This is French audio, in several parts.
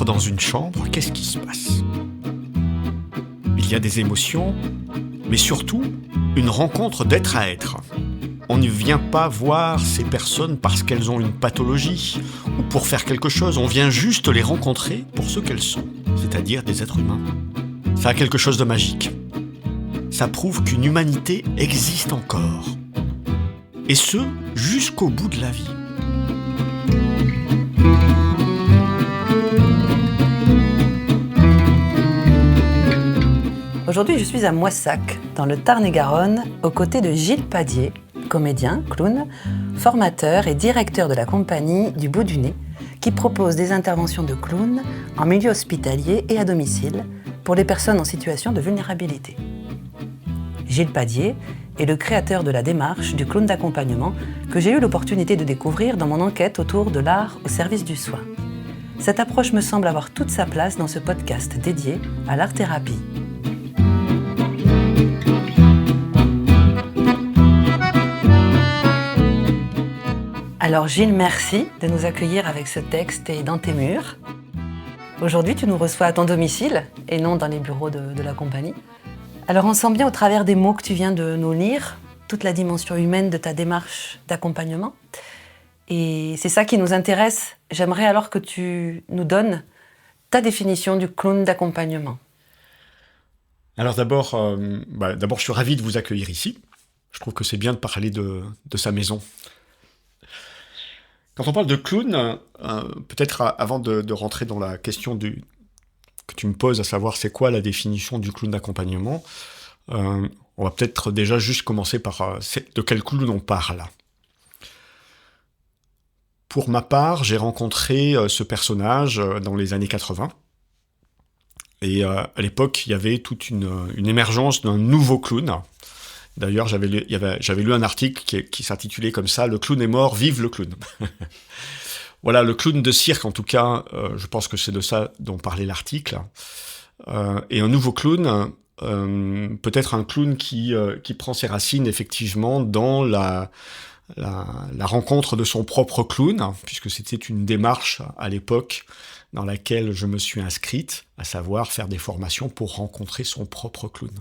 dans une chambre, qu'est-ce qui se passe ? Il y a des émotions, mais surtout une rencontre d'être à être. On ne vient pas voir ces personnes parce qu'elles ont une pathologie ou pour faire quelque chose, on vient juste les rencontrer pour ce qu'elles sont, c'est-à-dire des êtres humains. Ça a quelque chose de magique. Ça prouve qu'une humanité existe encore. Et ce, jusqu'au bout de la vie. Aujourd'hui, je suis à Moissac, dans le Tarn-et-Garonne, aux côtés de Gilles Padier, comédien, clown, formateur et directeur de la compagnie du Bout du Nez, qui propose des interventions de clown en milieu hospitalier et à domicile pour les personnes en situation de vulnérabilité. Gilles Padier est le créateur de la démarche du clown d'accompagnement que j'ai eu l'opportunité de découvrir dans mon enquête autour de l'art au service du soin. Cette approche me semble avoir toute sa place dans ce podcast dédié à l'art-thérapie. Alors Gilles, merci de nous accueillir avec ce texte et dans tes murs. Aujourd'hui, tu nous reçois à ton domicile et non dans les bureaux de la compagnie. Alors on sent bien au travers des mots que tu viens de nous lire toute la dimension humaine de ta démarche d'accompagnement. Et c'est ça qui nous intéresse. J'aimerais alors que tu nous donnes ta définition du clown d'accompagnement. Alors d'abord, je suis ravi de vous accueillir ici. Je trouve que c'est bien de parler de sa maison. Quand on parle de clown, peut-être avant de rentrer dans la question que tu me poses, à savoir c'est quoi la définition du clown d'accompagnement, on va peut-être déjà juste commencer par de quel clown on parle. Pour ma part, j'ai rencontré ce personnage dans les années 80. Et à l'époque, il y avait toute une émergence d'un nouveau clown. D'ailleurs, j'avais lu un article qui s'intitulait comme ça « Le clown est mort, vive le clown ». Voilà, le clown de cirque, en tout cas, je pense que c'est de ça dont parlait l'article. Et un nouveau clown, peut-être un clown qui prend ses racines effectivement dans la rencontre de son propre clown, puisque c'était une démarche à l'époque dans laquelle je me suis inscrite, à savoir faire des formations pour rencontrer son propre clown.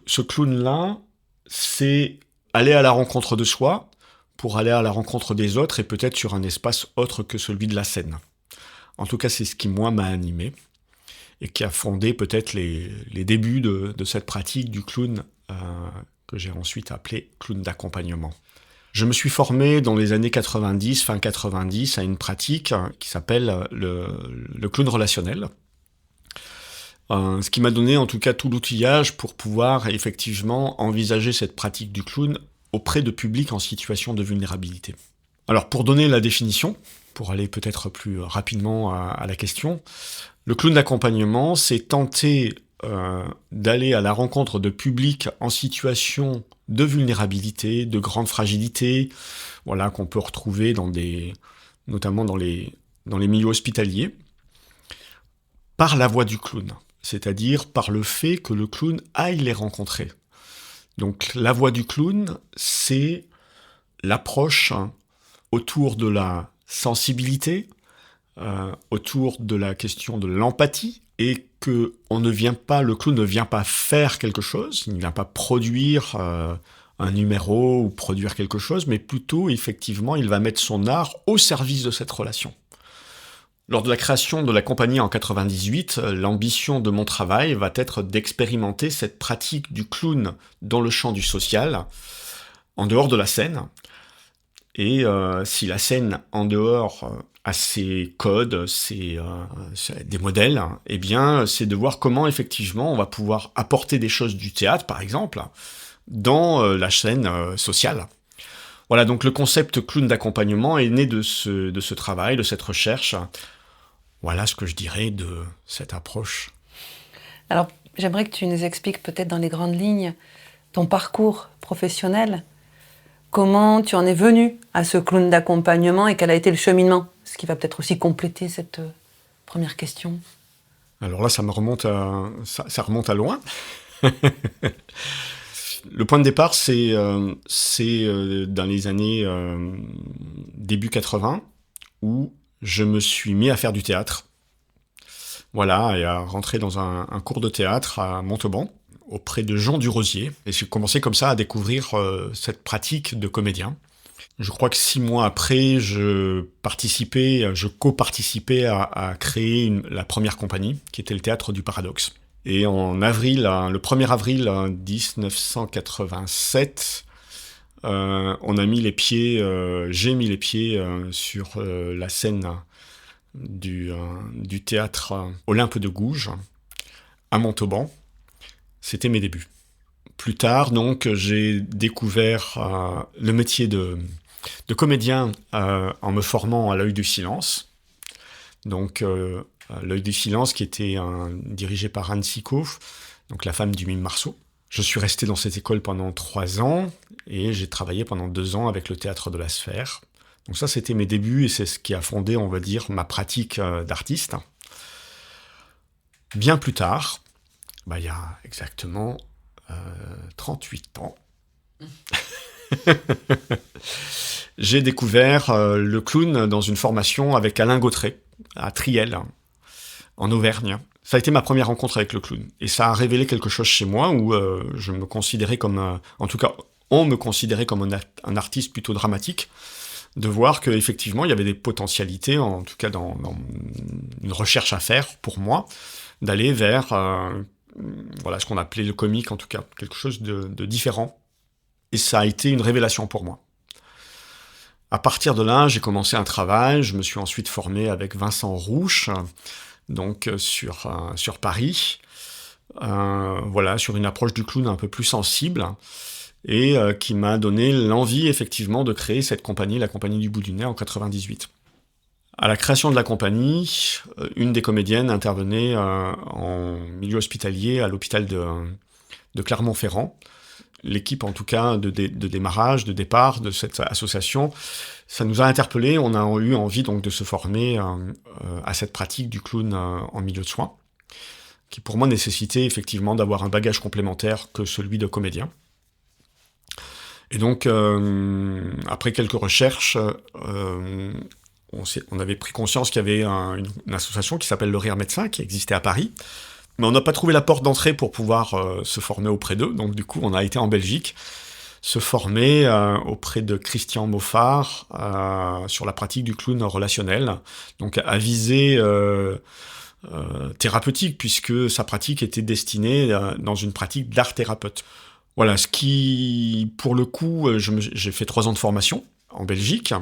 Ce clown-là, c'est aller à la rencontre de soi pour aller à la rencontre des autres et peut-être sur un espace autre que celui de la scène. En tout cas, c'est ce qui, moi, m'a animé et qui a fondé peut-être les débuts de cette pratique du clown que j'ai ensuite appelé clown d'accompagnement. Je me suis formé dans les années 90, fin 90, à une pratique qui s'appelle le clown relationnel. Ce qui m'a donné en tout cas tout l'outillage pour pouvoir effectivement envisager cette pratique du clown auprès de publics en situation de vulnérabilité. Alors pour donner la définition, pour aller peut-être plus rapidement à la question, le clown d'accompagnement, c'est tenter d'aller à la rencontre de publics en situation de vulnérabilité, de grande fragilité, voilà, qu'on peut retrouver notamment dans les milieux hospitaliers, par la voie du clown. C'est-à-dire par le fait que le clown aille les rencontrer. Donc la voie du clown, c'est l'approche autour de la sensibilité, autour de la question de l'empathie, et que le clown ne vient pas faire quelque chose, il ne vient pas produire un numéro ou produire quelque chose, mais plutôt, effectivement, il va mettre son art au service de cette relation. Lors de la création de la compagnie en 98, l'ambition de mon travail va être d'expérimenter cette pratique du clown dans le champ du social, en dehors de la scène. Et si la scène, en dehors, a ses codes, des modèles, eh bien, c'est de voir comment, effectivement, on va pouvoir apporter des choses du théâtre, par exemple, dans la scène sociale. Voilà, donc le concept clown d'accompagnement est né de ce travail, de cette recherche. Voilà ce que je dirais de cette approche. Alors, j'aimerais que tu nous expliques peut-être dans les grandes lignes ton parcours professionnel. Comment tu en es venu à ce clown d'accompagnement et quel a été le cheminement ? Ce qui va peut-être aussi compléter cette première question. Alors là, ça remonte à loin. Le point de départ, c'est dans les années début 80, où je me suis mis à faire du théâtre. Voilà, et à rentrer dans un cours de théâtre à Montauban, auprès de Jean Durosier. Et j'ai commencé comme ça à découvrir cette pratique de comédien. Je crois que 6 mois après, je co-participais à créer la première compagnie, qui était le Théâtre du Paradoxe. Et en avril, le 1er avril 1987, on a mis les pieds, j'ai mis les pieds sur la scène du théâtre Olympe de Gouges, à Montauban. C'était mes débuts. Plus tard, donc, j'ai découvert le métier de comédien en me formant à l'Œil du Silence. Donc, l'Œil du Silence qui était dirigé par Anne Sicot, donc la femme du mime Marceau. Je suis resté dans cette école pendant 3 ans et j'ai travaillé pendant 2 ans avec le Théâtre de la Sphère. Donc ça, c'était mes débuts et c'est ce qui a fondé, on va dire, ma pratique d'artiste. Bien plus tard, il y a exactement 38 ans, j'ai découvert le clown dans une formation avec Alain Gautret, à Triel, en Auvergne. Ça a été ma première rencontre avec le clown. Et ça a révélé quelque chose chez moi où je me considérais comme... en tout cas, on me considérait comme un artiste plutôt dramatique, de voir qu'effectivement, il y avait des potentialités, en tout cas dans une recherche à faire pour moi, d'aller vers ce qu'on appelait le comique, en tout cas, quelque chose de différent. Et ça a été une révélation pour moi. À partir de là, j'ai commencé un travail. Je me suis ensuite formé avec Vincent Rouche, donc sur Paris. Sur une approche du clown un peu plus sensible et qui m'a donné l'envie effectivement de créer cette compagnie, la Compagnie du Bout du Nez, en 98. À la création de la compagnie, une des comédiennes intervenait en milieu hospitalier à l'hôpital de Clermont-Ferrand. L'équipe, en tout cas, de démarrage, de départ de cette association, ça nous a interpellés. On a eu envie donc de se former à cette pratique du clown en milieu de soins, qui pour moi nécessitait effectivement d'avoir un bagage complémentaire que celui de comédien. Et donc, après quelques recherches, on avait pris conscience qu'il y avait une association qui s'appelle Le Rire Médecin, qui existait à Paris. Mais on n'a pas trouvé la porte d'entrée pour pouvoir se former auprès d'eux. Donc du coup, on a été en Belgique se former auprès de Christian Moffard sur la pratique du clown relationnel. Donc à visée thérapeutique, puisque sa pratique était destinée dans une pratique d'art-thérapeute. Voilà, ce qui, pour le coup, j'ai fait 3 ans de formation en Belgique,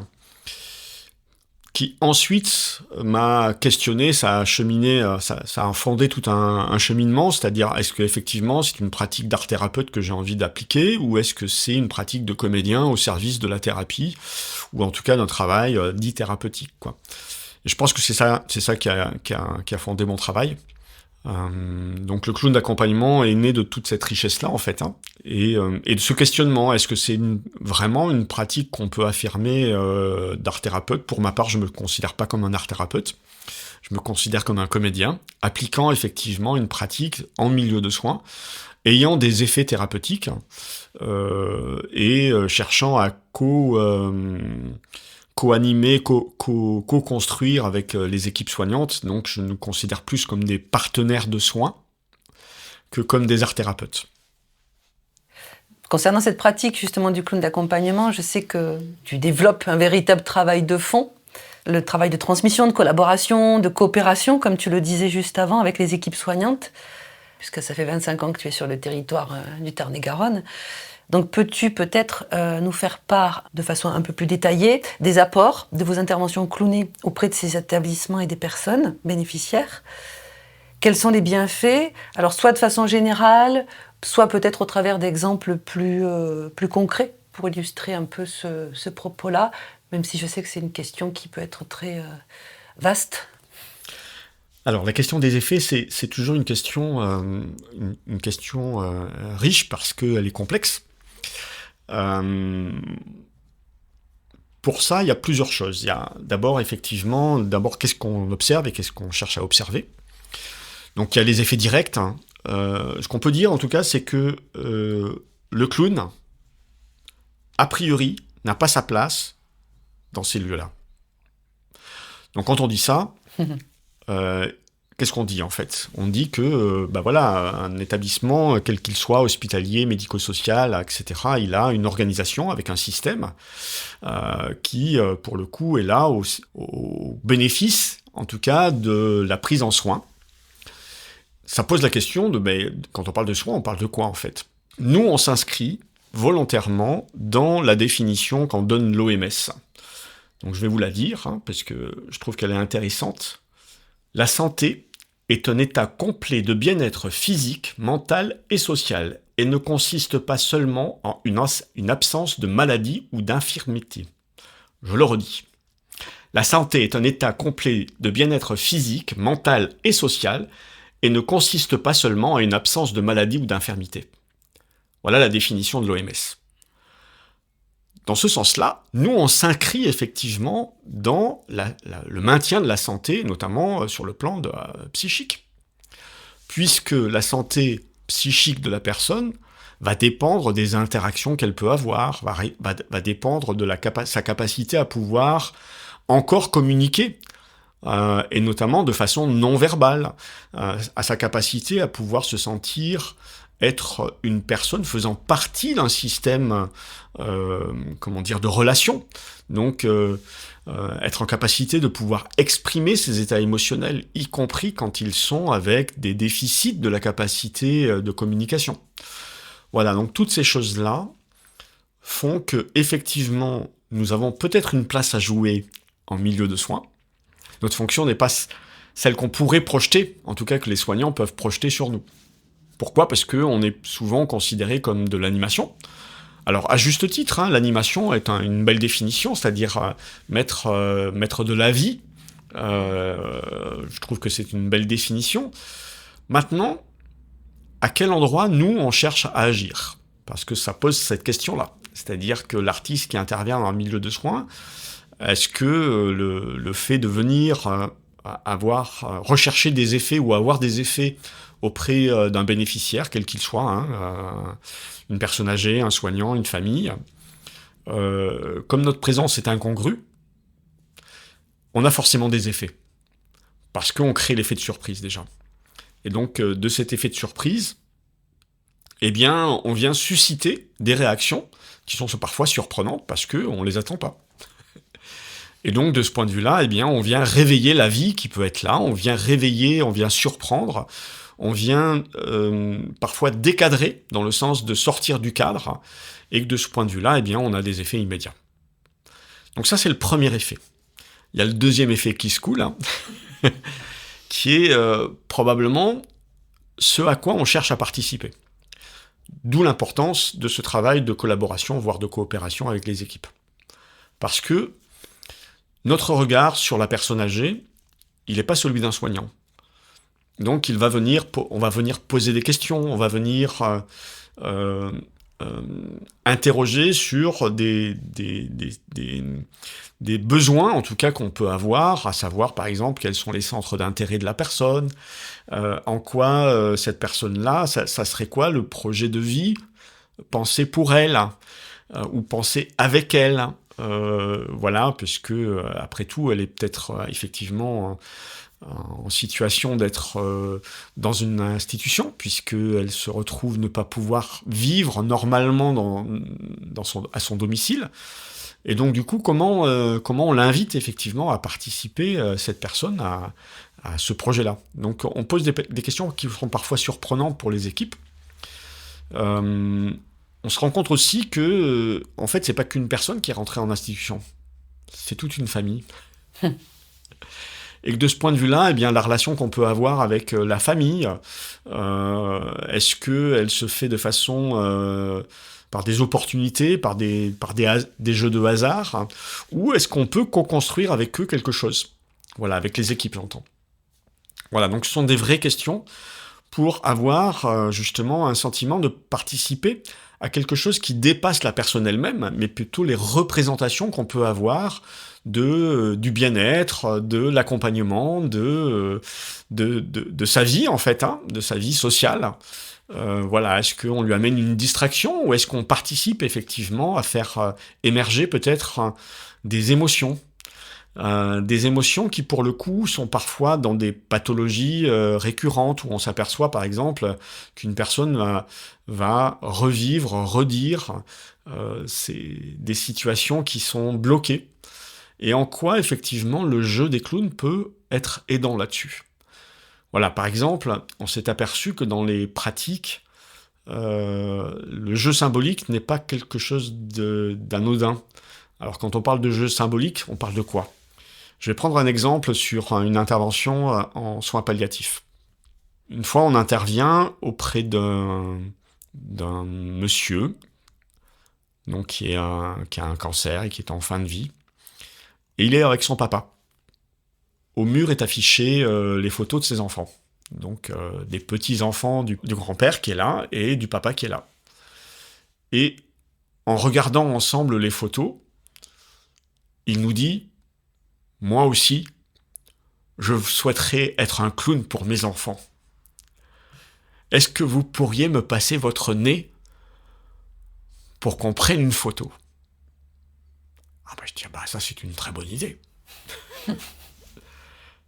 qui ensuite m'a questionné, ça a cheminé, ça a fondé tout un cheminement, c'est-à-dire est-ce qu'effectivement c'est une pratique d'art-thérapeute que j'ai envie d'appliquer, ou est-ce que c'est une pratique de comédien au service de la thérapie, ou en tout cas d'un travail dit thérapeutique, quoi. Et je pense que c'est ça qui a fondé mon travail. Donc le clown d'accompagnement est né de toute cette richesse-là, en fait, et de ce questionnement. Est-ce que c'est vraiment une pratique qu'on peut affirmer d'art-thérapeute ? Pour ma part, je me considère pas comme un art-thérapeute. Je me considère comme un comédien, appliquant effectivement une pratique en milieu de soins, ayant des effets thérapeutiques, et cherchant à co-animer, co-construire avec les équipes soignantes. Donc je nous considère plus comme des partenaires de soins que comme des art-thérapeutes. Concernant cette pratique justement du clown d'accompagnement, je sais que tu développes un véritable travail de fond, le travail de transmission, de collaboration, de coopération, comme tu le disais juste avant, avec les équipes soignantes, puisque ça fait 25 ans que tu es sur le territoire du Tarn-et-Garonne. Donc peux-tu peut-être nous faire part, de façon un peu plus détaillée, des apports de vos interventions clownées auprès de ces établissements et des personnes bénéficiaires ? Quels sont les bienfaits ? Alors soit de façon générale, soit peut-être au travers d'exemples plus concrets pour illustrer un peu ce propos-là, même si je sais que c'est une question qui peut être très vaste. Alors la question des effets, c'est toujours une question riche parce qu'elle est complexe. Pour ça, il y a plusieurs choses. Il y a d'abord qu'est-ce qu'on observe et qu'est-ce qu'on cherche à observer. Donc il y a les effets directs. Ce qu'on peut dire en tout cas, c'est que le clown, a priori, n'a pas sa place dans ces lieux-là. Donc quand on dit ça, qu'est-ce qu'on dit en fait? On dit que un établissement, quel qu'il soit, hospitalier, médico-social, etc., il a une organisation avec un système qui, pour le coup, est là au bénéfice, en tout cas, de la prise en soin. Ça pose la question quand on parle de soins, on parle de quoi en fait? Nous, on s'inscrit volontairement dans la définition qu'en donne l'OMS. Donc je vais vous la dire, parce que je trouve qu'elle est intéressante. La santé est un état complet de bien-être physique, mental et social, et ne consiste pas seulement en une absence de maladie ou d'infirmité. Je le redis. La santé est un état complet de bien-être physique, mental et social, et ne consiste pas seulement en une absence de maladie ou d'infirmité. Voilà la définition de l'OMS. Dans ce sens-là, nous, on s'inscrit effectivement dans le maintien de la santé, notamment sur le plan psychique. Puisque la santé psychique de la personne va dépendre des interactions qu'elle peut avoir, va dépendre de sa capacité à pouvoir encore communiquer, et notamment de façon non verbale, à sa capacité à pouvoir se sentir être une personne faisant partie d'un système de relations. Donc, être en capacité de pouvoir exprimer ses états émotionnels, y compris quand ils sont avec des déficits de la capacité de communication. Voilà, donc toutes ces choses-là font que, effectivement, nous avons peut-être une place à jouer en milieu de soins. Notre fonction n'est pas celle qu'on pourrait projeter, en tout cas que les soignants peuvent projeter sur nous. Pourquoi ? Parce qu'on est souvent considéré comme de l'animation. Alors, à juste titre, l'animation est une belle définition, c'est-à-dire mettre de la vie. Je trouve que c'est une belle définition. Maintenant, à quel endroit, nous, on cherche à agir ? Parce que ça pose cette question-là. C'est-à-dire que l'artiste qui intervient dans le milieu de soins, est-ce que le fait de venir rechercher des effets ou avoir des effets auprès d'un bénéficiaire, quel qu'il soit, une personne âgée, un soignant, une famille, comme notre présence est incongrue, on a forcément des effets. Parce qu'on crée l'effet de surprise déjà. Et donc, de cet effet de surprise, eh bien, on vient susciter des réactions qui sont parfois surprenantes parce qu'on ne les attend pas. Et donc, de ce point de vue-là, eh bien, on vient réveiller la vie qui peut être là, on vient réveiller, on vient surprendre, on vient parfois décadrer, dans le sens de sortir du cadre, et que de ce point de vue-là, eh bien, on a des effets immédiats. Donc ça, c'est le premier effet. Il y a le deuxième effet qui se coule, qui est probablement ce à quoi on cherche à participer. D'où l'importance de ce travail de collaboration, voire de coopération avec les équipes. Parce que notre regard sur la personne âgée, il n'est pas celui d'un soignant. Donc on va venir poser des questions, on va venir interroger sur des besoins, en tout cas, qu'on peut avoir, à savoir, par exemple, quels sont les centres d'intérêt de la personne, en quoi cette personne-là, ça serait quoi le projet de vie pensé pour elle, ou pensé avec elle. Voilà, puisque après tout, elle est peut-être effectivement en situation d'être dans une institution, puisqu'elle se retrouve ne pas pouvoir vivre normalement à son domicile. Et donc, du coup, comment on l'invite effectivement à participer, cette personne, à ce projet-là. Donc, on pose des questions qui sont parfois surprenantes pour les équipes. On se rend compte aussi que, en fait, c'est pas qu'une personne qui est rentrée en institution. C'est toute une famille. Et que de ce point de vue-là, eh bien, la relation qu'on peut avoir avec la famille, est-ce qu'elle se fait de façon par des opportunités, par des jeux de hasard, ou est-ce qu'on peut co-construire avec eux quelque chose ? Voilà, avec les équipes, j'entends. Voilà, donc ce sont des vraies questions pour avoir justement un sentiment de participer à quelque chose qui dépasse la personne elle-même, mais plutôt les représentations qu'on peut avoir du bien-être, de l'accompagnement, de sa vie en fait, de sa vie sociale. Voilà, est-ce qu'on lui amène une distraction ou est-ce qu'on participe effectivement à faire émerger peut-être des émotions, Des émotions qui, pour le coup, sont parfois dans des pathologies récurrentes, où on s'aperçoit, par exemple, qu'une personne va revivre, redire des situations qui sont bloquées. Et en quoi, effectivement, le jeu des clowns peut être aidant là-dessus. Voilà, par exemple, on s'est aperçu que dans les pratiques, le jeu symbolique n'est pas quelque chose d'anodin. Alors, quand on parle de jeu symbolique, on parle de quoi ? Je vais prendre un exemple sur une intervention en soins palliatifs. Une fois, on intervient auprès d'un monsieur donc qui a un cancer et qui est en fin de vie. Et il est avec son papa. Au mur est affiché les photos de ses enfants. Donc des petits-enfants du grand-père qui est là et du papa qui est là. Et en regardant ensemble les photos, il nous dit « Moi aussi, je souhaiterais être un clown pour mes enfants. Est-ce que vous pourriez me passer votre nez pour qu'on prenne une photo ?» Je dis, ça c'est une très bonne idée.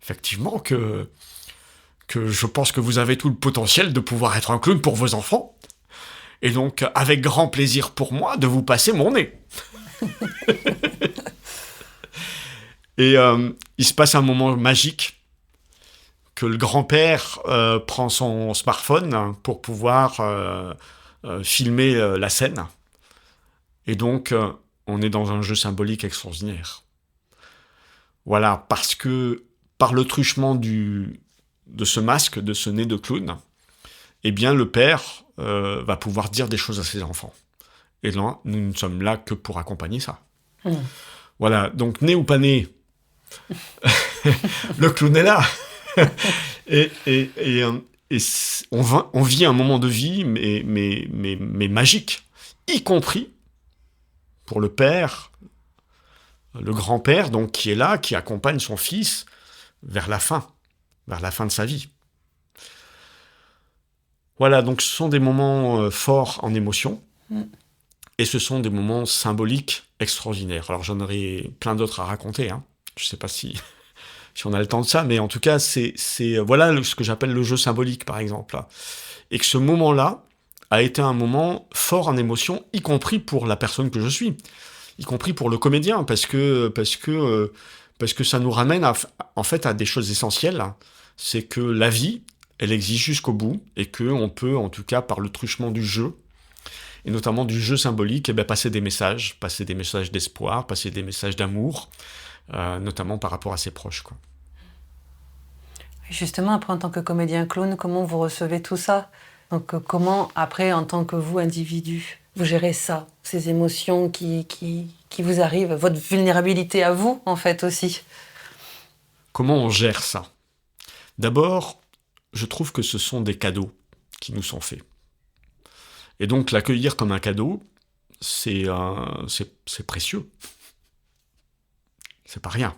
Effectivement que je pense que vous avez tout le potentiel de pouvoir être un clown pour vos enfants. Et donc, avec grand plaisir pour moi de vous passer mon nez. Et il se passe un moment magique que le grand-père prend son smartphone pour pouvoir filmer la scène. Et donc, on est dans un jeu symbolique extraordinaire. Voilà, parce que par le truchement de ce masque, de ce nez de clown, eh bien le père va pouvoir dire des choses à ses enfants. Et là, nous ne sommes là que pour accompagner ça. Voilà, donc nez ou pas nez, le clown est là. et on vit un moment de vie, mais magique, y compris pour le père, le grand-père, donc qui est là, qui accompagne son fils vers la fin de sa vie. Voilà, donc ce sont des moments forts en émotion, et ce sont des moments symboliques extraordinaires. Alors j'en aurais plein d'autres à raconter, hein. Je ne sais pas si on a le temps de ça, mais en tout cas, voilà ce que j'appelle le jeu symbolique, par exemple. Et que ce moment-là a été un moment fort en émotion, y compris pour la personne que je suis, y compris pour le comédien, parce que ça nous ramène en fait à des choses essentielles. C'est que la vie, elle existe jusqu'au bout, et qu'on peut, en tout cas, par le truchement du jeu, et notamment du jeu symbolique, passer des messages d'espoir, passer des messages d'amour, notamment par rapport à ses proches, quoi. Justement, après, en tant que comédien clown, comment vous recevez tout ça ? Donc, comment, après, en tant que vous, individu, vous gérez ça, ces émotions qui vous arrivent, votre vulnérabilité à vous, en fait, aussi ? Comment on gère ça ? D'abord, je trouve que ce sont des cadeaux qui nous sont faits. Et donc, l'accueillir comme un cadeau, c'est précieux. C'est pas rien.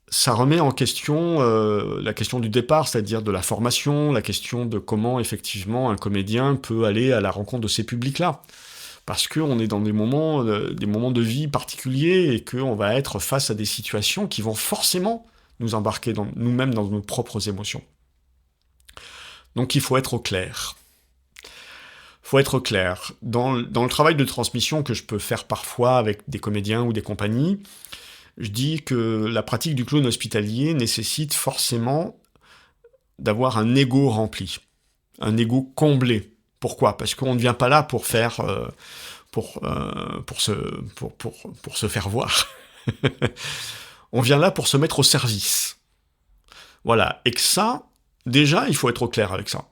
Ça remet en question la question du départ, c'est-à-dire de la formation, la question de comment, effectivement, un comédien peut aller à la rencontre de ces publics-là. Parce qu'on est dans des moments de vie particuliers et qu'on va être face à des situations qui vont forcément nous embarquer nous-mêmes dans nos propres émotions. Donc il faut être au clair. Dans le travail de transmission que je peux faire parfois avec des comédiens ou des compagnies, je dis que la pratique du clown hospitalier nécessite forcément d'avoir un ego rempli, un ego comblé. Pourquoi ? Parce qu'on ne vient pas là pour faire, pour se faire voir. On vient là pour se mettre au service. Voilà. Et que ça, déjà, il faut être au clair avec ça.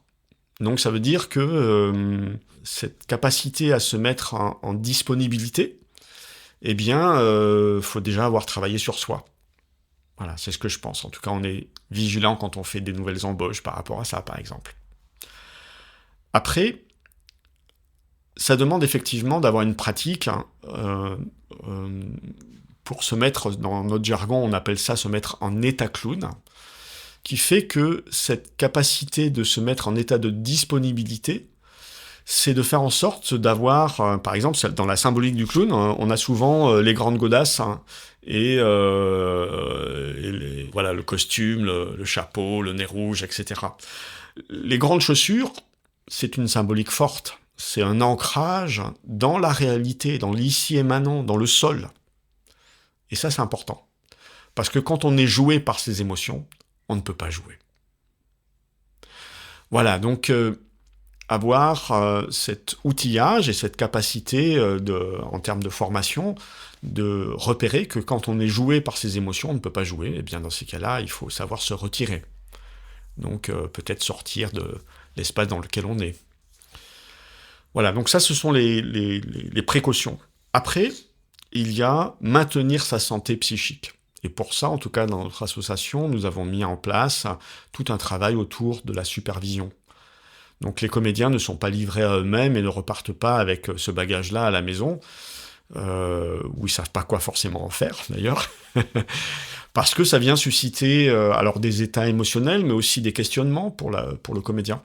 Donc ça veut dire que cette capacité à se mettre en disponibilité, eh bien, faut déjà avoir travaillé sur soi. Voilà, c'est ce que je pense. En tout cas, on est vigilant quand on fait des nouvelles embauches par rapport à ça, par exemple. Après, ça demande effectivement d'avoir une pratique pour se mettre, dans notre jargon, on appelle ça se mettre en état clown, qui fait que cette capacité de se mettre en état de disponibilité, c'est de faire en sorte d'avoir, par exemple, dans la symbolique du clown, on a souvent les grandes godasses, hein, voilà, le costume, le chapeau, le nez rouge, etc. Les grandes chaussures, c'est une symbolique forte. C'est un ancrage dans la réalité, dans l'ici et maintenant, dans le sol. Et ça, c'est important. Parce que quand on est joué par ses émotions, on ne peut pas jouer. Voilà, donc avoir cet outillage et cette capacité en termes de formation, de repérer que quand on est joué par ses émotions, on ne peut pas jouer, et bien dans ces cas-là, il faut savoir se retirer. Donc peut-être sortir de l'espace dans lequel on est. Voilà, donc ça, ce sont les précautions. Après, il y a maintenir sa santé psychique. Et pour ça, en tout cas, dans notre association, nous avons mis en place tout un travail autour de la supervision. Donc les comédiens ne sont pas livrés à eux-mêmes et ne repartent pas avec ce bagage-là à la maison, où ils ne savent pas quoi forcément en faire, d'ailleurs, parce que ça vient susciter alors des états émotionnels, mais aussi des questionnements pour le comédien.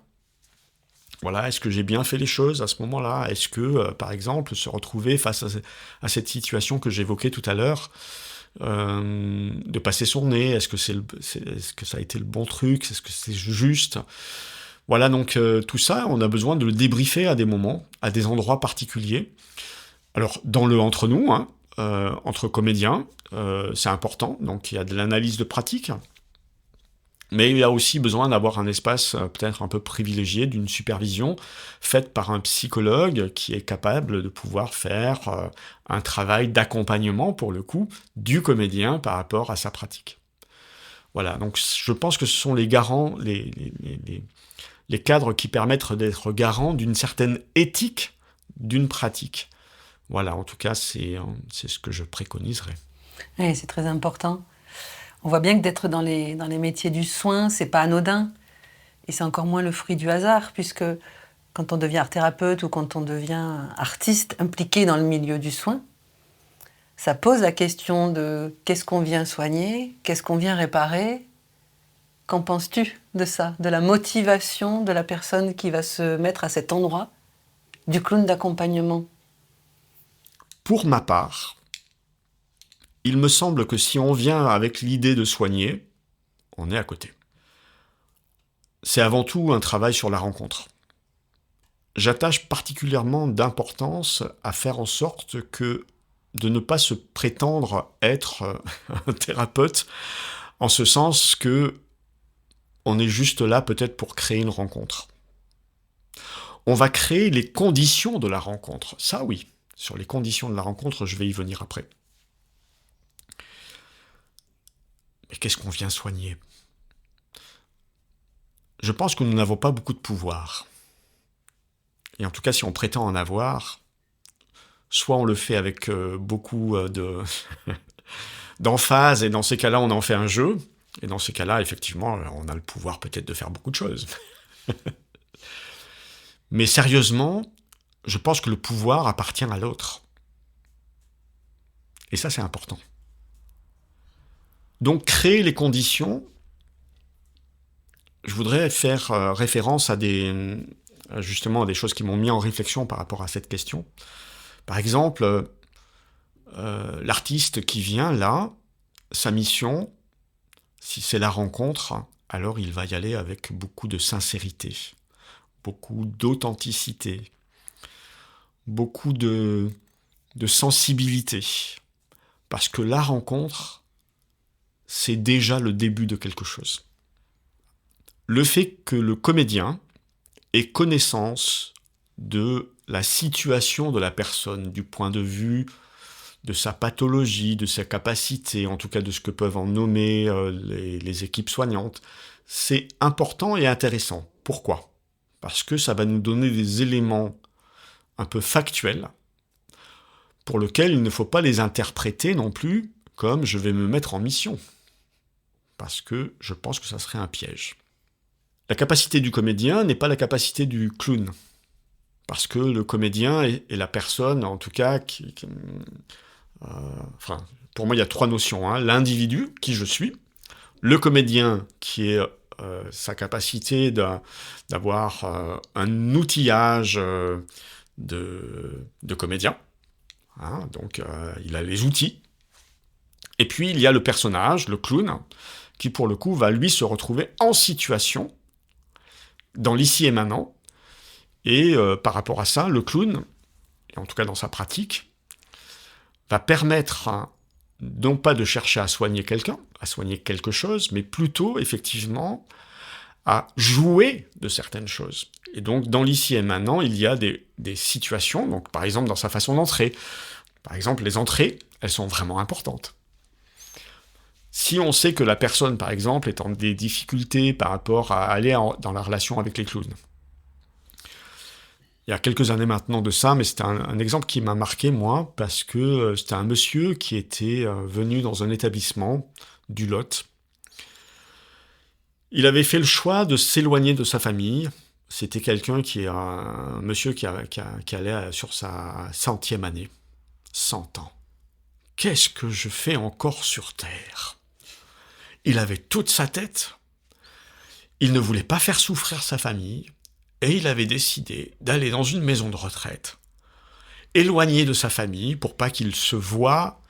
Voilà, est-ce que j'ai bien fait les choses à ce moment-là? Est-ce que, par exemple, se retrouver face à cette situation que j'évoquais tout à l'heure, de passer son nez, est-ce que ça a été le bon truc? Est-ce que c'est juste? Voilà, donc tout ça, on a besoin de le débriefer à des moments, à des endroits particuliers. Alors, entre nous, hein, entre comédiens, c'est important, donc il y a de l'analyse de pratique. Mais il y a aussi besoin d'avoir un espace peut-être un peu privilégié, d'une supervision faite par un psychologue qui est capable de pouvoir faire un travail d'accompagnement, pour le coup, du comédien par rapport à sa pratique. Voilà, donc je pense que ce sont les garants, les cadres qui permettent d'être garants d'une certaine éthique d'une pratique. Voilà, en tout cas, c'est ce que je préconiserais. Oui, c'est très important. On voit bien que d'être dans les métiers du soin, c'est pas anodin. Et c'est encore moins le fruit du hasard, puisque quand on devient art-thérapeute ou quand on devient artiste impliqué dans le milieu du soin, ça pose la question de qu'est-ce qu'on vient soigner, qu'est-ce qu'on vient réparer. Qu'en penses-tu de ça, de la motivation de la personne qui va se mettre à cet endroit du clown d'accompagnement? Pour ma part, il me semble que si on vient avec l'idée de soigner, on est à côté. C'est avant tout un travail sur la rencontre. J'attache particulièrement d'importance à faire en sorte de ne pas se prétendre être un thérapeute, en ce sens que on est juste là peut-être pour créer une rencontre. On va créer les conditions de la rencontre. Ça oui, sur les conditions de la rencontre, je vais y venir après. Mais qu'est-ce qu'on vient soigner? Je pense que nous n'avons pas beaucoup de pouvoir. Et en tout cas, si on prétend en avoir, soit on le fait avec beaucoup d'emphase, et dans ces cas-là, on en fait un jeu, et dans ces cas-là, effectivement, on a le pouvoir peut-être de faire beaucoup de choses. Mais sérieusement, je pense que le pouvoir appartient à l'autre. Et ça, c'est important. Donc, créer les conditions, je voudrais faire référence à justement à des choses qui m'ont mis en réflexion par rapport à cette question. Par exemple, l'artiste qui vient là, sa mission, si c'est la rencontre, alors il va y aller avec beaucoup de sincérité, beaucoup d'authenticité, beaucoup de sensibilité. Parce que la rencontre, c'est déjà le début de quelque chose. Le fait que le comédien ait connaissance de la situation de la personne, du point de vue de sa pathologie, de sa capacité, en tout cas de ce que peuvent en nommer les équipes soignantes, c'est important et intéressant. Pourquoi? Parce que ça va nous donner des éléments un peu factuels pour lesquels il ne faut pas les interpréter non plus comme je vais me mettre en mission. Parce que je pense que ça serait un piège. La capacité du comédien n'est pas la capacité du clown. Parce que le comédien est la personne, en tout cas, pour moi, il y a trois notions. L'individu, qui je suis, le comédien, qui est sa capacité d'avoir un outillage de comédien. Hein, donc il a les outils. Et puis il y a le personnage, le clown, qui pour le coup va lui se retrouver en situation, dans l'ici et maintenant. Et par rapport à ça, le clown, en tout cas dans sa pratique, va permettre non pas de chercher à soigner quelqu'un, à soigner quelque chose, mais plutôt effectivement à jouer de certaines choses. Et donc dans l'ici et maintenant, il y a des situations, donc par exemple dans sa façon d'entrer. Par exemple, les entrées, elles sont vraiment importantes. Si on sait que la personne, par exemple, est en des difficultés par rapport à aller dans la relation avec les clowns. Il y a quelques années maintenant de ça, mais c'était un exemple qui m'a marqué, moi, parce que c'était un monsieur qui était venu dans un établissement du Lot. Il avait fait le choix de s'éloigner de sa famille. C'était quelqu'un un monsieur qui allait sur sa 100e année. 100 ans. Qu'est-ce que je fais encore sur Terre ? Il avait toute sa tête. Il ne voulait pas faire souffrir sa famille. Et il avait décidé d'aller dans une maison de retraite, éloigné de sa famille, pour pas qu'il se voie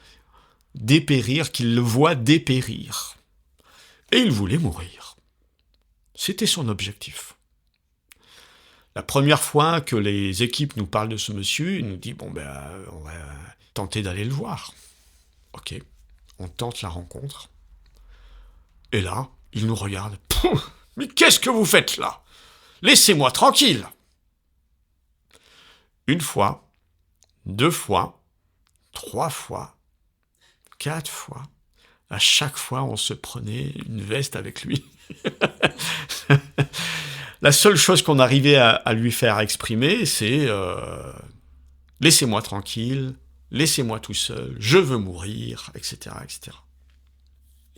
dépérir, qu'il le voie dépérir. Et il voulait mourir. C'était son objectif. La première fois que les équipes nous parlent de ce monsieur, il nous dit, on va tenter d'aller le voir. Ok, on tente la rencontre. Et là, il nous regarde. Mais qu'est-ce que vous faites là ? Laissez-moi tranquille. Une fois, 2 fois, 3 fois, 4 fois. À chaque fois, on se prenait une veste avec lui. La seule chose qu'on arrivait à lui faire exprimer, c'est laissez-moi tranquille, laissez-moi tout seul, je veux mourir, etc., etc.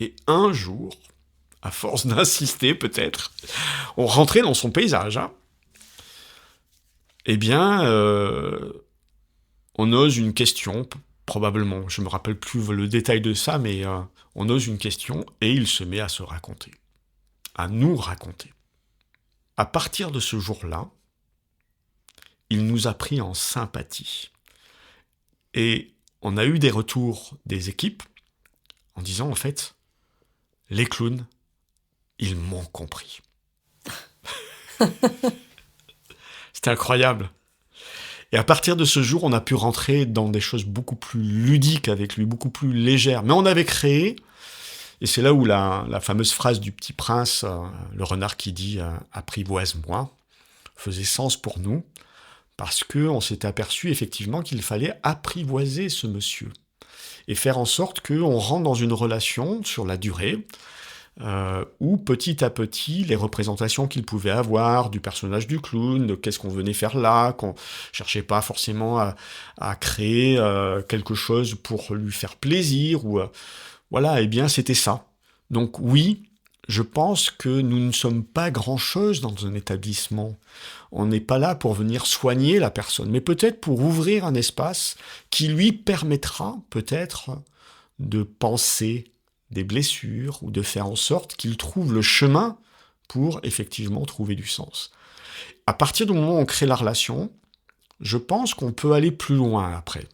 Et un jour, à force d'insister peut-être, on rentrait dans son paysage. Hein. Eh bien, on ose une question, probablement, je ne me rappelle plus le détail de ça, mais on ose une question et il se met à se raconter, à nous raconter. À partir de ce jour-là, il nous a pris en sympathie. Et on a eu des retours des équipes en disant, en fait, les clowns, ils m'ont compris. C'était incroyable. Et à partir de ce jour, on a pu rentrer dans des choses beaucoup plus ludiques avec lui, beaucoup plus légères. Mais on avait créé, et c'est là où la fameuse phrase du Petit Prince, le renard qui dit « apprivoise-moi », faisait sens pour nous, parce qu'on s'était aperçu effectivement qu'il fallait apprivoiser ce monsieur et faire en sorte qu'on rentre dans une relation sur la durée, où petit à petit, les représentations qu'il pouvait avoir du personnage du clown, de qu'est-ce qu'on venait faire là, qu'on cherchait pas forcément à créer quelque chose pour lui faire plaisir, ou voilà, eh bien c'était ça. Donc oui, je pense que nous ne sommes pas grand-chose dans un établissement. On n'est pas là pour venir soigner la personne, mais peut-être pour ouvrir un espace qui lui permettra peut-être de penser des blessures, ou de faire en sorte qu'il trouve le chemin pour effectivement trouver du sens. À partir du moment où on crée la relation, je pense qu'on peut aller plus loin après.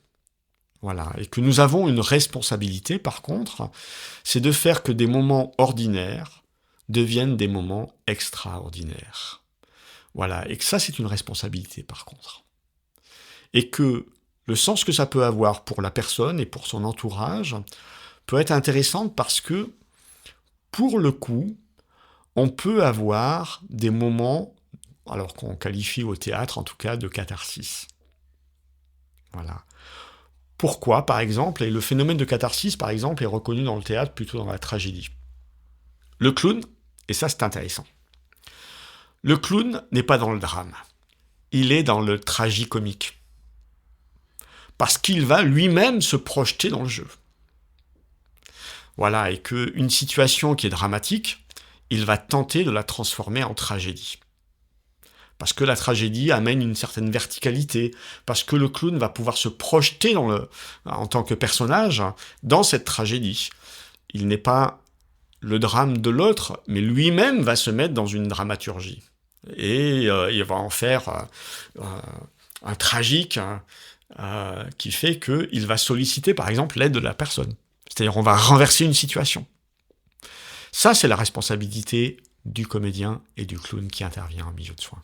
Voilà. Et que nous avons une responsabilité, par contre, c'est de faire que des moments ordinaires deviennent des moments extraordinaires. Voilà. Et que ça, c'est une responsabilité, par contre. Et que le sens que ça peut avoir pour la personne et pour son entourage peut être intéressante parce que, pour le coup, on peut avoir des moments, alors qu'on qualifie au théâtre en tout cas de catharsis. Voilà. Pourquoi, par exemple, et le phénomène de catharsis, par exemple, est reconnu dans le théâtre plutôt dans la tragédie. Le clown, et ça c'est intéressant, le clown n'est pas dans le drame, il est dans le tragicomique. Parce qu'il va lui-même se projeter dans le jeu. Voilà, et qu'une situation qui est dramatique, il va tenter de la transformer en tragédie. Parce que la tragédie amène une certaine verticalité, parce que le clown va pouvoir se projeter en tant que personnage dans cette tragédie. Il n'est pas le drame de l'autre, mais lui-même va se mettre dans une dramaturgie. Et il va en faire un tragique qui fait qu'il va solliciter, par exemple, l'aide de la personne. C'est-à-dire, on va renverser une situation. Ça, c'est la responsabilité du comédien et du clown qui intervient en milieu de soins.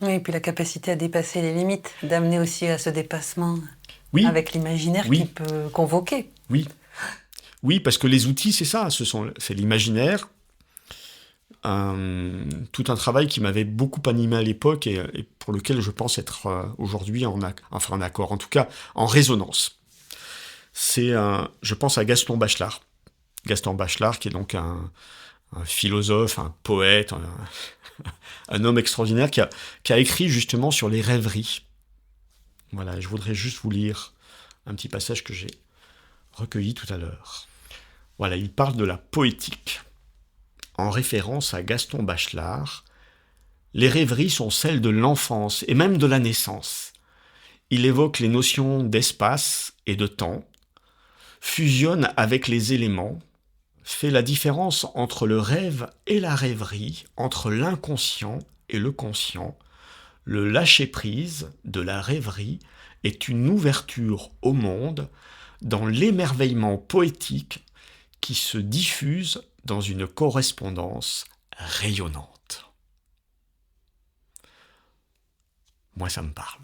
Oui, et puis la capacité à dépasser les limites, d'amener aussi à ce dépassement avec l'imaginaire qui peut convoquer. Oui, parce que les outils, c'est ça, c'est l'imaginaire. Tout un travail qui m'avait beaucoup animé à l'époque et pour lequel je pense être aujourd'hui en accord, en tout cas en résonance. Je pense à Gaston Bachelard. Gaston Bachelard, qui est donc un philosophe, un poète, un homme extraordinaire qui a écrit justement sur les rêveries. Voilà, je voudrais juste vous lire un petit passage que j'ai recueilli tout à l'heure. Voilà, il parle de la poétique. En référence à Gaston Bachelard, les rêveries sont celles de l'enfance et même de la naissance. Il évoque les notions d'espace et de temps, fusionne avec les éléments, fait la différence entre le rêve et la rêverie, entre l'inconscient et le conscient. Le lâcher-prise de la rêverie est une ouverture au monde dans l'émerveillement poétique qui se diffuse dans une correspondance rayonnante. Moi, ça me parle.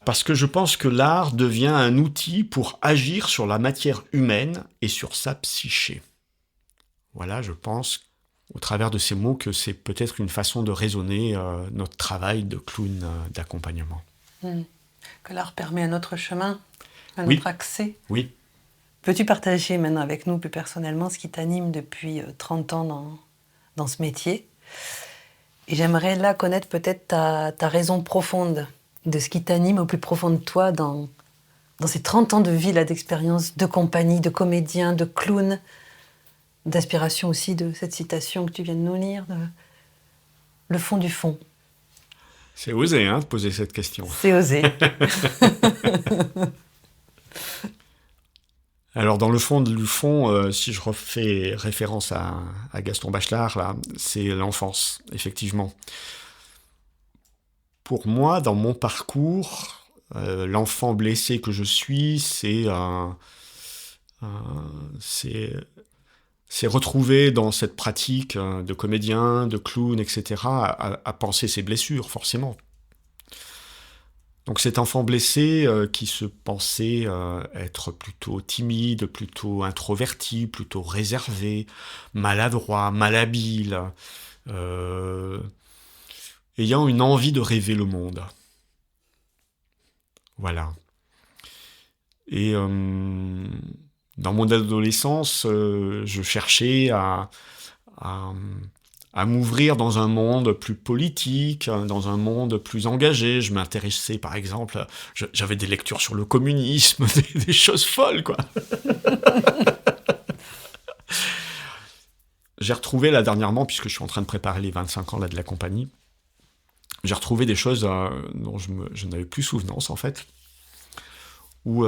Parce que je pense que l'art devient un outil pour agir sur la matière humaine et sur sa psyché. Voilà, je pense, au travers de ces mots, que c'est peut-être une façon de raisonner notre travail de clown d'accompagnement. Que l'art permet un autre chemin, un autre accès. Oui. Peux-tu partager maintenant avec nous plus personnellement ce qui t'anime depuis 30 ans dans ce métier ? Et j'aimerais là connaître peut-être ta raison profonde de ce qui t'anime au plus profond de toi dans ces 30 ans de vie, là, d'expérience, de compagnie, de comédien, de clown, d'inspiration aussi de cette citation que tu viens de nous lire, le fond du fond. C'est osé, de poser cette question. C'est osé. Alors, dans le fond du fond, si je refais référence à Gaston Bachelard, là, c'est l'enfance, effectivement. Pour moi, dans mon parcours, l'enfant blessé que je suis, c'est retrouver dans cette pratique de comédien, de clown, etc., à penser ses blessures, forcément. Donc cet enfant blessé qui se pensait être plutôt timide, plutôt introverti, plutôt réservé, maladroit, malhabile, ayant une envie de rêver le monde. Voilà. Et dans mon adolescence, je cherchais à m'ouvrir dans un monde plus politique, dans un monde plus engagé. Je m'intéressais, par exemple, j'avais des lectures sur le communisme, des choses folles, quoi. J'ai retrouvé, là, dernièrement, puisque je suis en train de préparer les 25 ans là, de la compagnie, j'ai retrouvé des choses dont je n'avais plus souvenance, en fait, où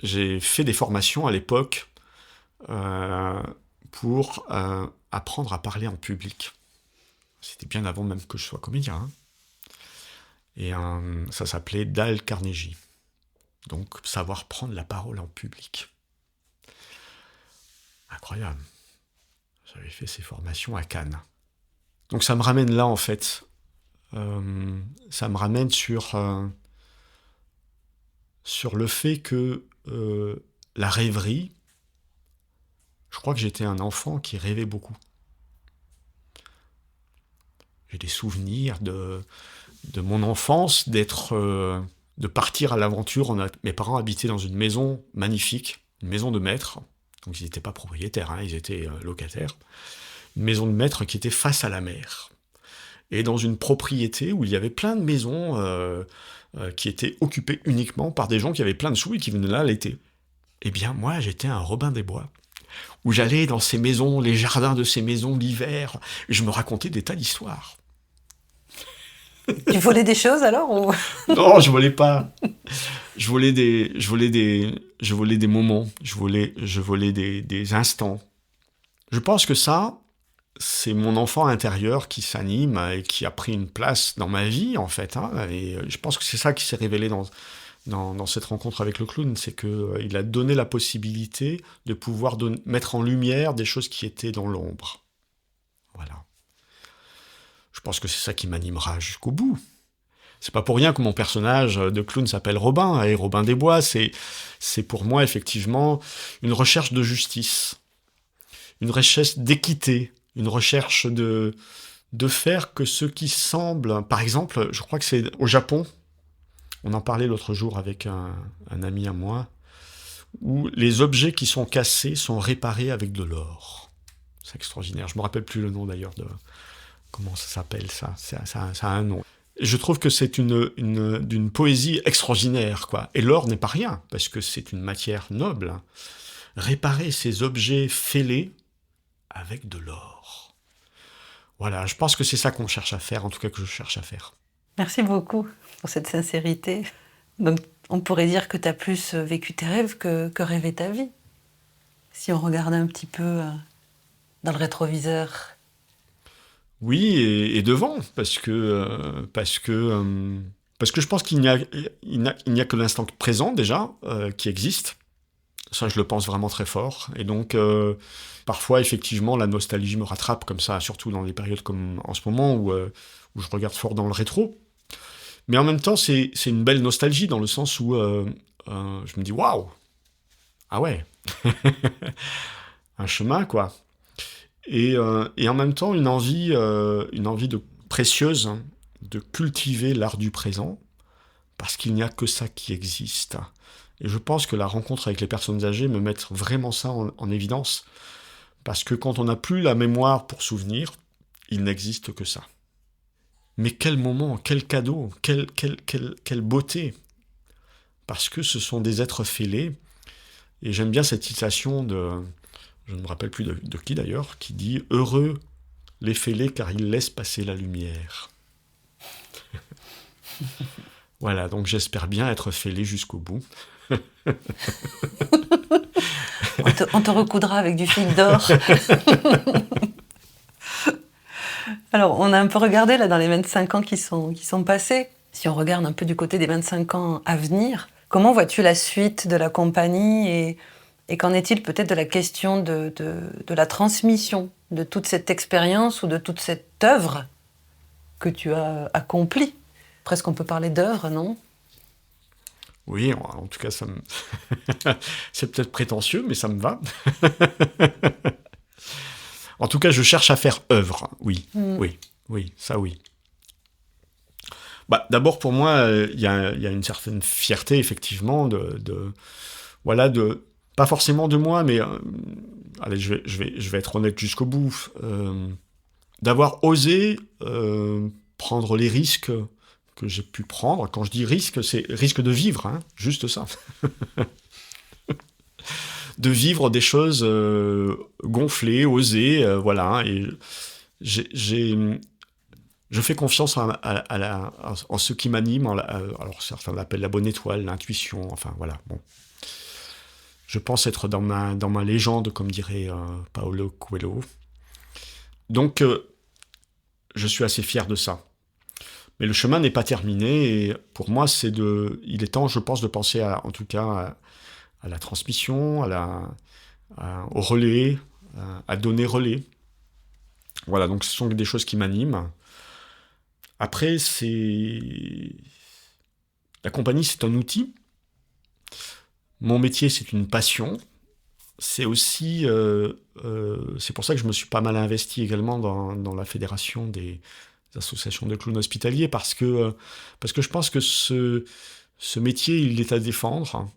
j'ai fait des formations à l'époque pour apprendre à parler en public. C'était bien avant même que je sois comédien. Et ça s'appelait Dale Carnegie. Donc, savoir prendre la parole en public. Incroyable. J'avais fait ces formations à Cannes. Donc, ça me ramène là, en fait. Ça me ramène sur le fait que la rêverie, je crois que j'étais un enfant qui rêvait beaucoup. J'ai des souvenirs de mon enfance, de partir à l'aventure. Mes parents habitaient dans une maison magnifique, une maison de maître. Donc ils n'étaient pas propriétaires, ils étaient locataires. Une maison de maître qui était face à la mer. Et dans une propriété où il y avait plein de maisons qui étaient occupées uniquement par des gens qui avaient plein de sous et qui venaient là l'été. Eh bien, moi, j'étais un Robin des Bois, où j'allais dans ces maisons, les jardins de ces maisons l'hiver, et je me racontais des tas d'histoires. Tu volais des choses alors ou... Non, je volais pas. je volais des moments, je volais des instants. Je pense que ça, c'est mon enfant intérieur qui s'anime et qui a pris une place dans ma vie, en fait. Hein, et je pense que c'est ça qui s'est révélé dans cette rencontre avec le clown, c'est qu'il a donné la possibilité de pouvoir mettre en lumière des choses qui étaient dans l'ombre. Voilà. Je pense que c'est ça qui m'animera jusqu'au bout. C'est pas pour rien que mon personnage de clown s'appelle Robin, et Robin des Bois, c'est pour moi effectivement une recherche de justice, une recherche d'équité, une recherche de faire que ce qui semble... Par exemple, je crois que c'est au Japon, on en parlait l'autre jour avec un ami à moi, où les objets qui sont cassés sont réparés avec de l'or. C'est extraordinaire. Je ne me rappelle plus le nom d'ailleurs de... Comment ça s'appelle ça, ça a un nom. Et je trouve que c'est d'une poésie extraordinaire, quoi. Et l'or n'est pas rien, parce que c'est une matière noble. Hein. Réparer ces objets fêlés avec de l'or. Voilà, je pense que c'est ça qu'on cherche à faire, en tout cas que je cherche à faire. Merci beaucoup pour cette sincérité. Donc, on pourrait dire que tu as plus vécu tes rêves que rêvé ta vie. Si on regarde un petit peu dans le rétroviseur. Oui, et devant, parce que je pense qu'il n'y a que l'instant présent déjà qui existe. Ça, je le pense vraiment très fort. Et donc, parfois, effectivement, la nostalgie me rattrape comme ça, surtout dans des périodes comme en ce moment où je regarde fort dans le rétro. Mais en même temps, c'est une belle nostalgie dans le sens où je me dis waouh, ah ouais, un chemin quoi. Et en même temps, une envie de précieuse hein, de cultiver l'art du présent, parce qu'il n'y a que ça qui existe. Et je pense que la rencontre avec les personnes âgées me met vraiment ça en évidence, parce que quand on n'a plus la mémoire pour souvenir, il n'existe que ça. Mais quel moment, quel cadeau, quelle beauté, parce que ce sont des êtres fêlés, et j'aime bien cette citation de... Je ne me rappelle plus de qui d'ailleurs, qui dit « Heureux les fêlés car ils laissent passer la lumière ». Voilà, donc j'espère bien être fêlé jusqu'au bout. On te recoudra avec du fil d'or. Alors, on a un peu regardé là dans les 25 ans qui sont passés. Si on regarde un peu du côté des 25 ans à venir, comment vois-tu la suite de la compagnie et qu'en est-il peut-être de la question de la transmission de toute cette expérience ou de toute cette œuvre que tu as accomplie? Presque on peut parler d'œuvre, non? Oui, en tout cas, ça me... c'est peut-être prétentieux, mais ça me va. En tout cas, je cherche à faire œuvre, oui, oui, ça oui. Bah, d'abord, pour moi, il y a une certaine fierté, effectivement, pas forcément de moi, mais allez, je vais être honnête jusqu'au bout, d'avoir osé prendre les risques que j'ai pu prendre. Quand je dis risque, c'est risque de vivre, hein, juste ça. De vivre des choses gonflées, osées, voilà. Et je fais confiance en ce qui m'anime. Alors certains l'appellent la bonne étoile, l'intuition, enfin voilà. Bon. Je pense être dans ma légende, comme dirait Paolo Coelho. Donc, je suis assez fier de ça. Mais le chemin n'est pas terminé, et pour moi, il est temps, je pense, de penser en tout cas à la transmission, au relais, à donner relais. Voilà, donc ce sont des choses qui m'animent. Après, la compagnie, c'est un outil. Mon métier, c'est une passion. C'est aussi... c'est pour ça que je me suis pas mal investi également dans la fédération des associations de clowns hospitaliers, parce que je pense que ce métier, il est à défendre,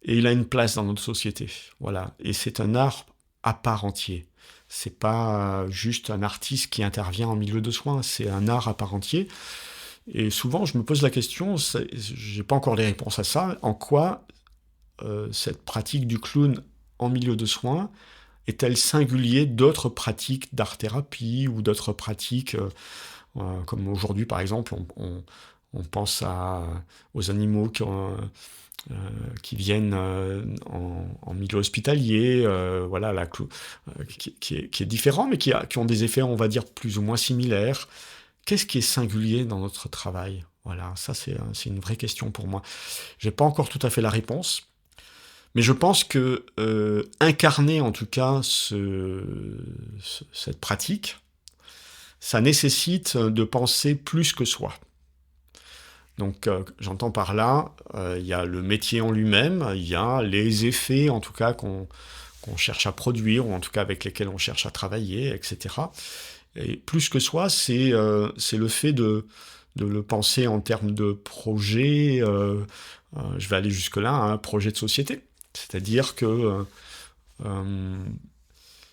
et il a une place dans notre société. Voilà. Et c'est un art à part entier. C'est pas juste un artiste qui intervient en milieu de soins, c'est un art à part entier. Et souvent, je me pose la question, j'ai pas encore les réponses à ça, en quoi cette pratique du clown en milieu de soins est-elle singulier d'autres pratiques d'art-thérapie ou d'autres pratiques, comme aujourd'hui par exemple, on pense aux animaux qui viennent en milieu hospitalier, voilà, qui est différent, mais qui ont des effets, on va dire, plus ou moins similaires. Qu'est-ce qui est singulier dans notre travail? Voilà, ça c'est une vraie question pour moi. J'ai pas encore tout à fait la réponse, mais je pense que incarner en tout cas cette pratique, ça nécessite de penser plus que soi. Donc j'entends par là, il y a le métier en lui-même, il y a les effets en tout cas qu'on cherche à produire, ou en tout cas avec lesquels on cherche à travailler, etc. Et plus que soi, c'est le fait de le penser en termes de projet, je vais aller jusque-là, un projet de société. C'est-à-dire que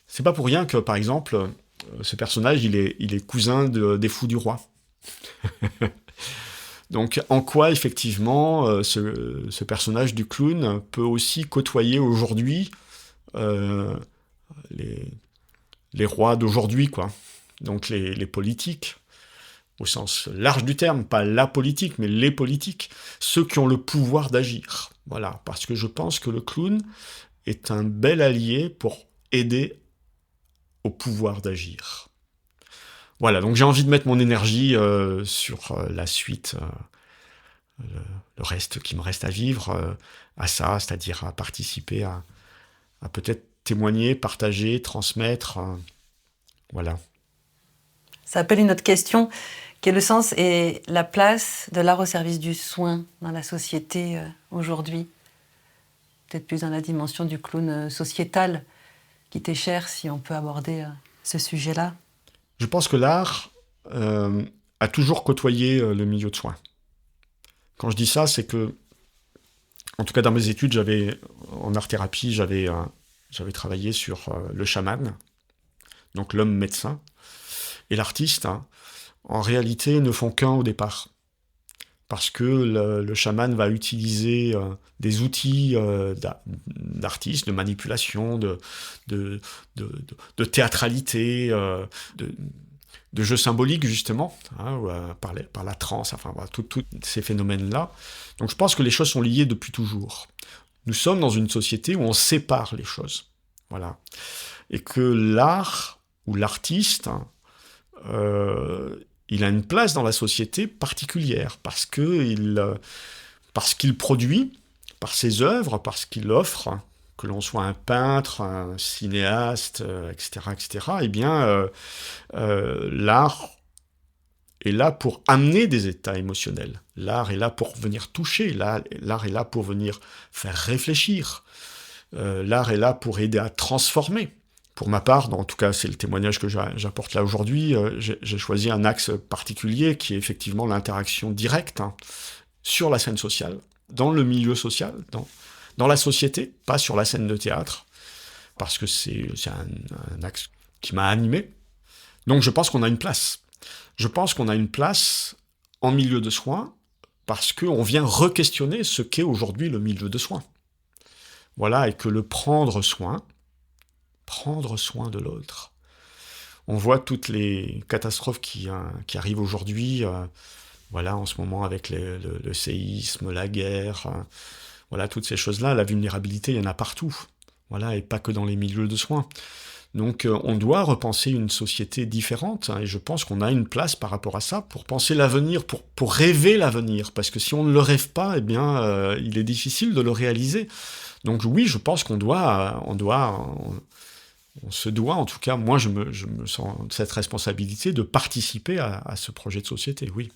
c'est pas pour rien que, par exemple, ce personnage, il est cousin des fous du roi. Donc, en quoi, effectivement, ce personnage du clown peut aussi côtoyer aujourd'hui les rois d'aujourd'hui, quoi. Donc, les politiques, au sens large du terme, pas la politique, mais les politiques, ceux qui ont le pouvoir d'agir. Voilà, parce que je pense que le clown est un bel allié pour aider au pouvoir d'agir. Voilà, donc j'ai envie de mettre mon énergie sur la suite, le reste qui me reste à vivre, à ça, c'est-à-dire à participer, à peut-être témoigner, partager, transmettre, voilà. Ça appelle une autre question, qui est le sens et la place de l'art au service du soin dans la société aujourd'hui. Peut-être plus dans la dimension du clown sociétal qui t'est cher, si on peut aborder ce sujet-là. Je pense que l'art a toujours côtoyé le milieu de soins. Quand je dis ça, c'est que, en tout cas dans mes études, en art-thérapie, j'avais travaillé sur le chaman, donc l'homme médecin, et l'artiste, hein, en réalité, ne font qu'un au départ. Parce que le chaman va utiliser des outils d'artiste, de manipulation, de théâtralité, de jeu symbolique, justement, hein, par la transe, enfin, voilà, tous ces phénomènes-là. Donc je pense que les choses sont liées depuis toujours. Nous sommes dans une société où on sépare les choses. Voilà. Et que l'art, ou l'artiste, il a une place dans la société particulière, parce qu'il produit, par ses œuvres, parce qu'il offre, que l'on soit un peintre, un cinéaste, etc., eh bien, l'art est là pour amener des états émotionnels. L'art est là pour venir toucher, l'art est là pour venir faire réfléchir. L'art est là pour aider à transformer. Pour ma part, en tout cas c'est le témoignage que j'apporte là aujourd'hui, j'ai choisi un axe particulier qui est effectivement l'interaction directe, hein, sur la scène sociale, dans le milieu social, dans la société, pas sur la scène de théâtre, parce que c'est un axe qui m'a animé. Donc je pense qu'on a une place. Je pense qu'on a une place en milieu de soins parce qu'on vient re-questionner ce qu'est aujourd'hui le milieu de soins. Voilà, et que le prendre soin de l'autre. On voit toutes les catastrophes qui arrivent aujourd'hui, voilà, en ce moment avec le séisme, la guerre, voilà, toutes ces choses-là, la vulnérabilité, il y en a partout, voilà, et pas que dans les milieux de soins. Donc on doit repenser une société différente, hein, et je pense qu'on a une place par rapport à ça, pour penser l'avenir, pour rêver l'avenir, parce que si on ne le rêve pas, eh bien, il est difficile de le réaliser. Donc oui, je pense qu'on on se doit, en tout cas, moi je me sens cette responsabilité de participer à ce projet de société, oui.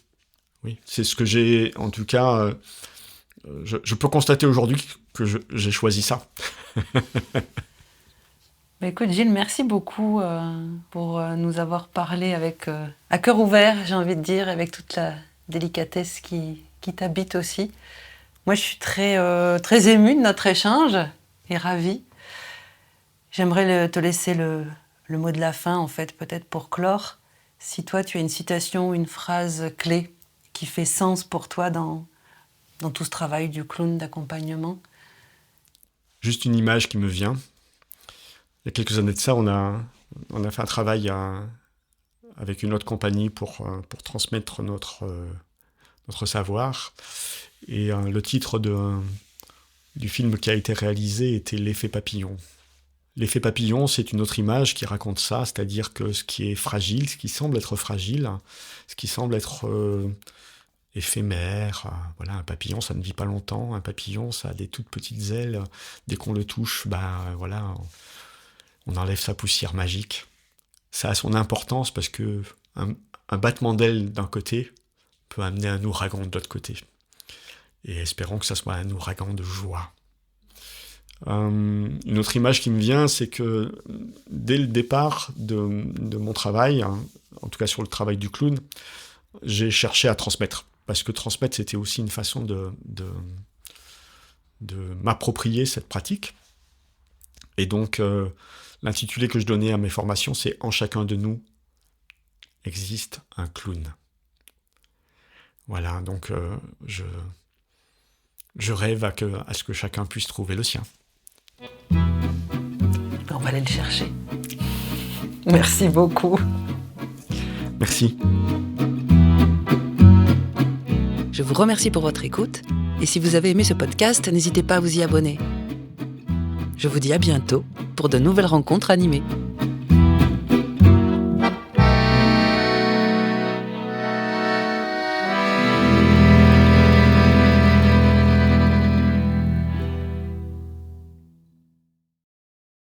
Oui. C'est ce que j'ai, en tout cas, je peux constater aujourd'hui que j'ai choisi ça. Bah écoute Gilles, merci beaucoup pour nous avoir parlé avec à cœur ouvert, j'ai envie de dire, avec toute la délicatesse qui t'habite aussi. Moi je suis très émue de notre échange et ravie. J'aimerais te laisser le mot de la fin, en fait, peut-être pour clore. Si toi, tu as une citation, une phrase clé qui fait sens pour toi dans tout ce travail du clown d'accompagnement. Juste une image qui me vient. Il y a quelques années de ça, on a fait un travail avec une autre compagnie pour transmettre notre savoir. Et le titre de du film qui a été réalisé était l'effet papillon. L'effet papillon, c'est une autre image qui raconte ça, c'est-à-dire que ce qui est fragile, ce qui semble être fragile, ce qui semble être éphémère, voilà, un papillon, ça ne vit pas longtemps, un papillon, ça a des toutes petites ailes, dès qu'on le touche, voilà, on enlève sa poussière magique. Ça a son importance parce que un battement d'aile d'un côté peut amener un ouragan de l'autre côté. Et espérons que ça soit un ouragan de joie. Une autre image qui me vient, c'est que dès le départ de mon travail, en tout cas sur le travail du clown, j'ai cherché à transmettre. Parce que transmettre, c'était aussi une façon de m'approprier cette pratique. Et donc, l'intitulé que je donnais à mes formations, c'est « En chacun de nous existe un clown ». Voilà, donc je rêve à ce que chacun puisse trouver le sien. On va aller le chercher. Merci beaucoup. Merci. Je vous remercie pour votre écoute et si vous avez aimé ce podcast, n'hésitez pas à vous y abonner. Je vous dis à bientôt pour de nouvelles rencontres animées.